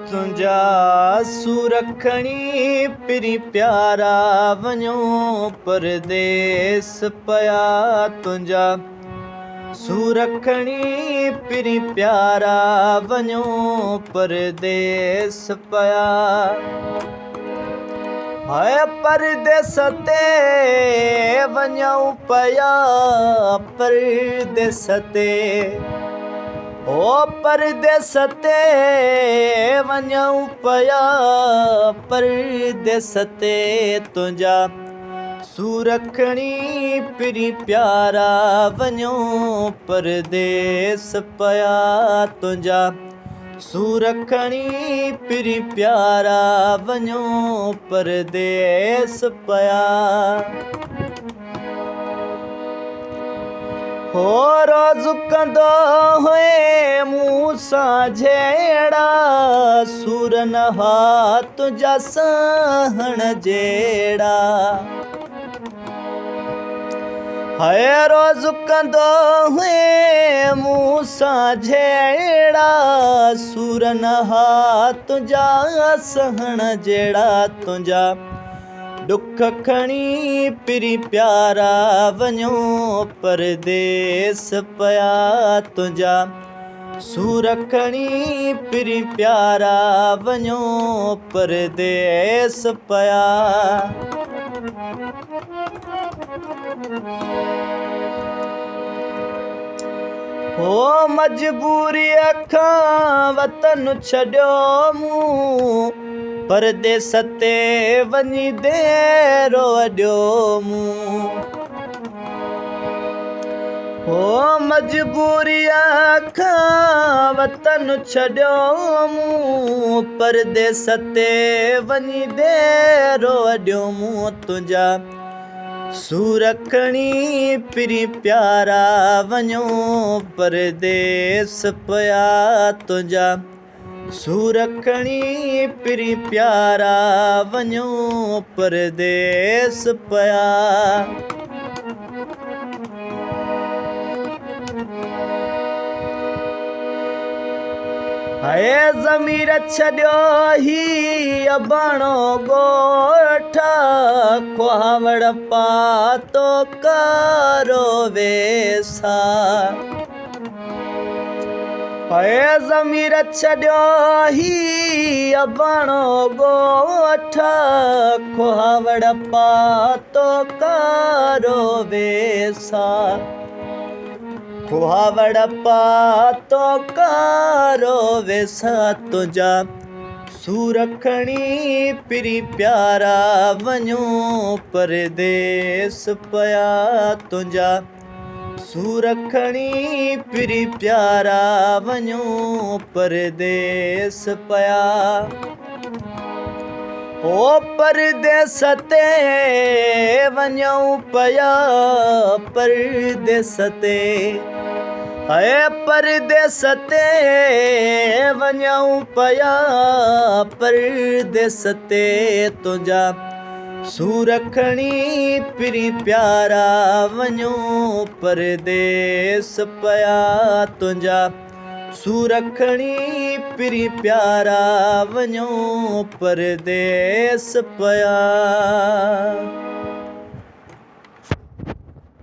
तुंजा सुरखणी पिरी प्यारा वञो परदेस पया तुंजा सुरखणी पिरी प्यारा वञो परदेस पया हाय परदेस ते वञूं पया परदेस ते ओ परदेस ते वञूं पया परदेस ते तुंजा सुरखणी पिरी प्यारा वञो परदेस पया तुंजा सुरखणी पिरी प्यारा वञो परदेस पया हो रोज़ कंदो हुए मूंसां जहिड़ा सुर न हा तुंजा सहण जहिड़ा हाय रोज़ कंदो हुए मूंसां जहिड़ा सुर न हा तुंजा सहण जहिड़ा तुंजा दुख खणी पिरी प्यारा वञो परदेस पया तुंजा सुरखणी पिरी प्यारा वञो परदेस पया हो मजबूरी अखां वतन छॾियो मूं परदेस ते वञी देरो अॾियो मूं हो मजबूरी अखां वतन छॾियो मूं परदेस ते वञी देरो अॾियो मूं तुंजा सुरखणी पिरी प्यारा वञो परदेस पया तुंजा सुरखणी पिरी प्यारा वञो परदेस पया हाय ज़मीर छॾियो ही अबाणो ॻोठ खुहावड़ पातो करो वेसा हाय ज़मीर छॾियो ही अबाणो ॻोठ खुहावड़ पातो करो वेसा खुहावड़ पातो करो वेसा तुंजा सुरखणी पिरी प्यारा वञो परदेस पया तुंजा सुरखणी पिरी प्यारा वञो परदेस पया ओ परदेस ते वञूं पया परदेस ते हाय परदेस ते वञूं पया परदेस ते तुंजा सुरखणी पिरी प्यारा वञो परदेस पया तुंजा सुरखणी पिरी प्यारा वञो परदेस पया।